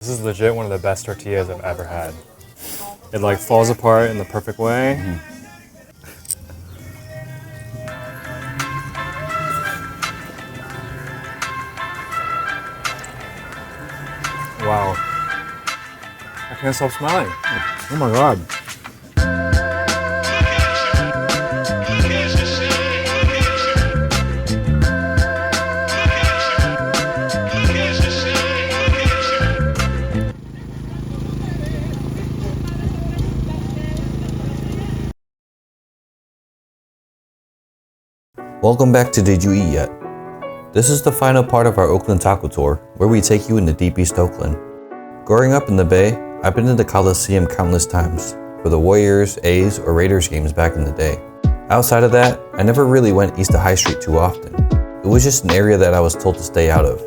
This is legit one of the best tortillas I've ever had. It like falls apart in the perfect way. Wow. I can't stop smiling. Oh my god. Welcome back to Did You Eat Yet? This is the final part of our Oakland taco tour, where we take you into Deep East Oakland. Growing up in the Bay, I've been to the Coliseum countless times, for the Warriors, A's, or Raiders games back in the day. Outside of that, I never really went east of High Street too often. It was just an area that I was told to stay out of.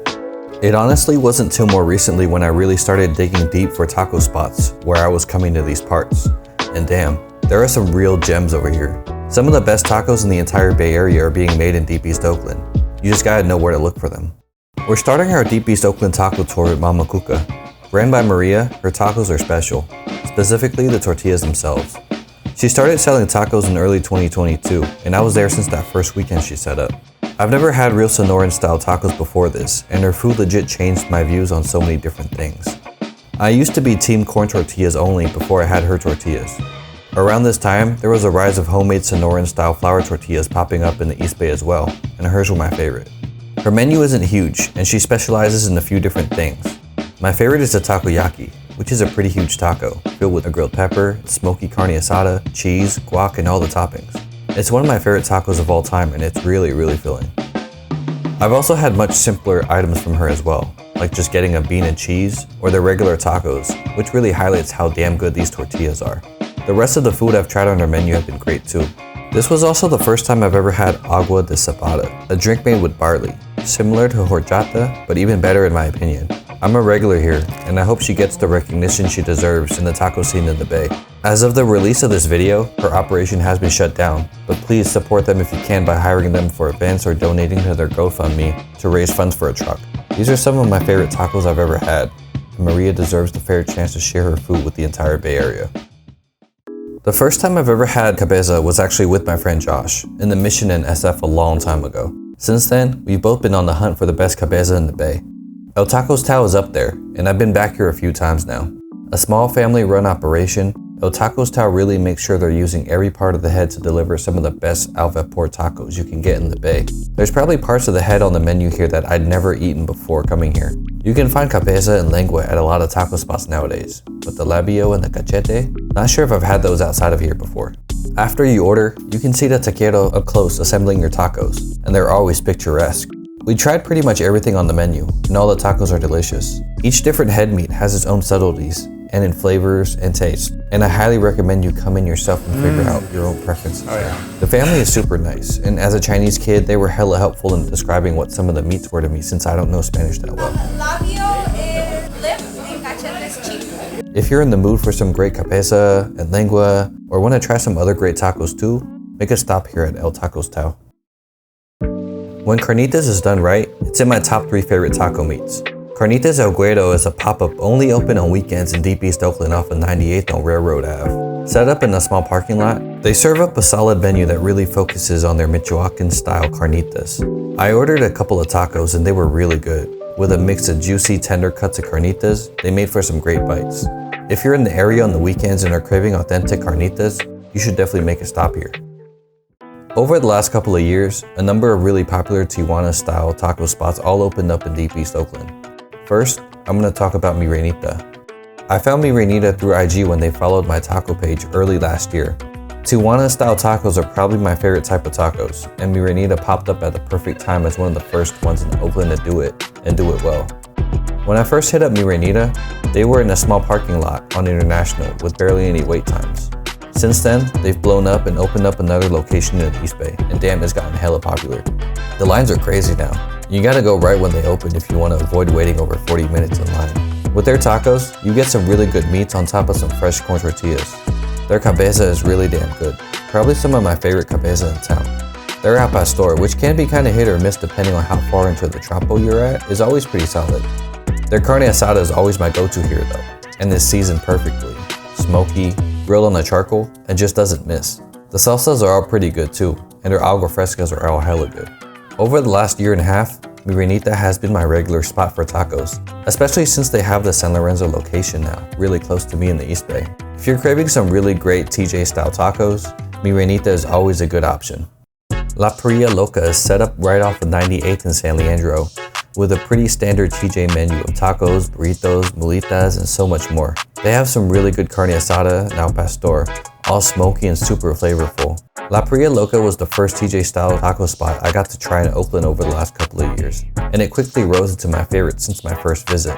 It honestly wasn't till more recently when I really started digging deep for taco spots where I was coming to these parts. And damn, there are some real gems over here. Some of the best tacos in the entire Bay Area are being made in Deep East Oakland. You just gotta know where to look for them. We're starting our Deep East Oakland taco tour at Mamakuka. Ran by Maria, her tacos are special, specifically the tortillas themselves. She started selling tacos in early 2022, and I was there since that first weekend she set up. I've never had real Sonoran style tacos before this, and her food legit changed my views on so many different things. I used to be team corn tortillas only before I had her tortillas. Around this time, there was a rise of homemade Sonoran style flour tortillas popping up in the East Bay as well, and hers were my favorite. Her menu isn't huge, and she specializes in a few different things. My favorite is the takoyaki, which is a pretty huge taco, filled with a grilled pepper, smoky carne asada, cheese, guac, and all the toppings. It's one of my favorite tacos of all time, and it's really filling. I've also had much simpler items from her as well, like just getting a bean and cheese, or their regular tacos, which really highlights how damn good these tortillas are. The rest of the food I've tried on her menu have been great too. This was also the first time I've ever had agua de cebada, a drink made with barley, similar to horchata, but even better in my opinion. I'm a regular here, and I hope she gets the recognition she deserves in the taco scene in the Bay. As of the release of this video, her operation has been shut down, but please support them if you can by hiring them for events or donating to their GoFundMe to raise funds for a truck. These are some of my favorite tacos I've ever had, and Maria deserves the fair chance to share her food with the entire Bay Area. The first time I've ever had cabeza was actually with my friend Josh, in the Mission in SF a long time ago. Since then, we've both been on the hunt for the best cabeza in the Bay. El Tacostao is up there, and I've been back here a few times now. A small family-run operation, El Tacostao really makes sure they're using every part of the head to deliver some of the best al vapor tacos you can get in the Bay. There's probably parts of the head on the menu here that I'd never eaten before coming here. You can find cabeza and lengua at a lot of taco spots nowadays, but the labio and the cachete, not sure if I've had those outside of here before. After you order, you can see the taquero up close assembling your tacos, and they're always picturesque. We tried pretty much everything on the menu, and all the tacos are delicious. Each different head meat has its own subtleties, and in flavors and taste, and I highly recommend you come in yourself and figure out your own preferences. Oh, yeah. The family is super nice, and as a Chinese kid, they were hella helpful in describing what some of the meats were to me since I don't know Spanish that well. Labio is lips and cachete is cheek. If you're in the mood for some great cabeza and lengua, or want to try some other great tacos too, make a stop here at El Tacostao. When Carnitas is done right, it's in my top 3 favorite taco meats. Carnitas El Guero is a pop-up only open on weekends in Deep East Oakland off of 98th on Railroad Ave. Set up in a small parking lot, they serve up a solid menu that really focuses on their Michoacan-style carnitas. I ordered a couple of tacos and they were really good. With a mix of juicy, tender cuts of carnitas, they made for some great bites. If you're in the area on the weekends and are craving authentic carnitas, you should definitely make a stop here. Over the last couple of years, a number of really popular Tijuana-style taco spots all opened up in Deep East Oakland. First, I'm going to talk about Mi Reynita. I found Mi Reynita through IG when they followed my taco page early last year. Tijuana-style tacos are probably my favorite type of tacos, and Mi Reynita popped up at the perfect time as one of the first ones in Oakland to do it, and do it well. When I first hit up Mi Reynita, they were in a small parking lot on International with barely any wait times. Since then, they've blown up and opened up another location in the East Bay, and damn, it's gotten hella popular. The lines are crazy now. You gotta go right when they open if you want to avoid waiting over 40 minutes in line. With their tacos, you get some really good meats on top of some fresh corn tortillas. Their cabeza is really damn good, probably some of my favorite cabeza in town. Their al pastor, which can be kinda hit or miss depending on how far into the Trampo you're at, is always pretty solid. Their carne asada is always my go-to here though, and is seasoned perfectly. Smoky, grilled on the charcoal, and just doesn't miss. The salsas are all pretty good too, and their agua frescas are all hella good. Over the last year and a half, Mi Reynita has been my regular spot for tacos, especially since they have the San Lorenzo location now, really close to me in the East Bay. If you're craving some really great TJ style tacos, Mi Reynita is always a good option. La Parrilla Loca is set up right off of 98th and San Leandro, with a pretty standard TJ menu of tacos, burritos, mulitas, and so much more. They have some really good carne asada and al pastor, all smoky and super flavorful. La Parrilla Loca was the first TJ style taco spot I got to try in Oakland over the last couple of years, and it quickly rose into my favorite since my first visit.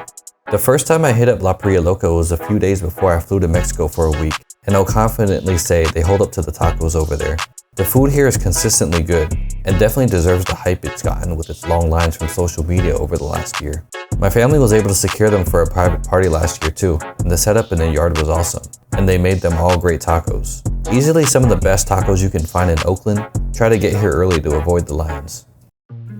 The first time I hit up La Parrilla Loca was a few days before I flew to Mexico for a week, and I'll confidently say they hold up to the tacos over there. The food here is consistently good, and definitely deserves the hype it's gotten with its long lines from social media over the last year. My family was able to secure them for a private party last year too, and the setup in the yard was awesome, and they made them all great tacos. Easily some of the best tacos you can find in Oakland. Try to get here early to avoid the lines.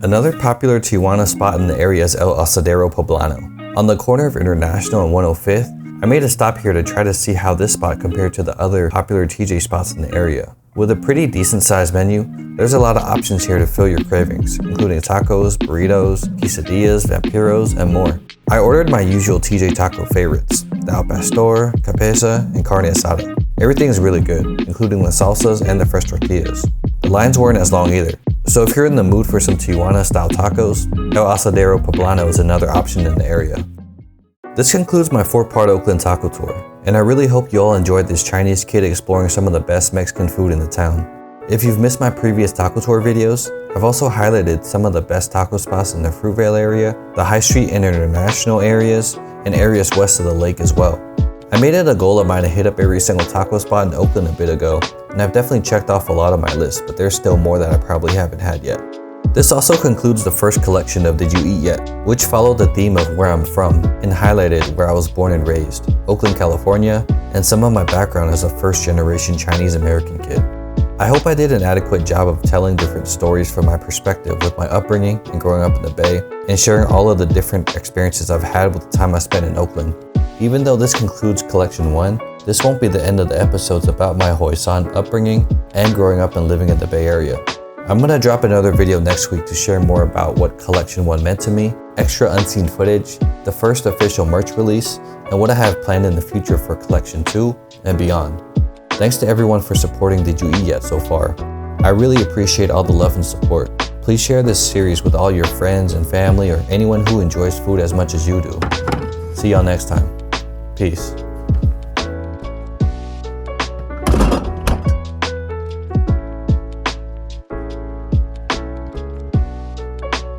Another popular Tijuana spot in the area is El Asadero Poblano. On the corner of International and 105th, I made a stop here to try to see how this spot compared to the other popular TJ spots in the area. With a pretty decent sized menu, there's a lot of options here to fill your cravings, including tacos, burritos, quesadillas, vampiros, and more. I ordered my usual TJ taco favorites, the al pastor, cabeza, and carne asada. Everything's really good, including the salsas and the fresh tortillas. The lines weren't as long either, so if you're in the mood for some Tijuana style tacos, El Asadero Poblano is another option in the area. This concludes my 4-part Oakland taco tour, and I really hope you all enjoyed this Chinese kid exploring some of the best Mexican food in the town. If you've missed my previous taco tour videos, I've also highlighted some of the best taco spots in the Fruitvale area, the High Street and International areas, and areas west of the lake as well. I made it a goal of mine to hit up every single taco spot in Oakland a bit ago, and I've definitely checked off a lot of my list, but there's still more that I probably haven't had yet. This also concludes the first collection of Did You Eat Yet, which followed the theme of where I'm from and highlighted where I was born and raised, Oakland, California, and some of my background as a first-generation Chinese American kid. I hope I did an adequate job of telling different stories from my perspective with my upbringing and growing up in the Bay, and sharing all of the different experiences I've had with the time I spent in Oakland. Even though this concludes Collection 1, this won't be the end of the episodes about my Hoisan upbringing and growing up and living in the Bay Area. I'm gonna drop another video next week to share more about what Collection 1 meant to me, extra unseen footage, the first official merch release, and what I have planned in the future for Collection 2 and beyond. Thanks to everyone for supporting Did You Eat Yet so far. I really appreciate all the love and support. Please share this series with all your friends and family or anyone who enjoys food as much as you do. See y'all next time. Peace.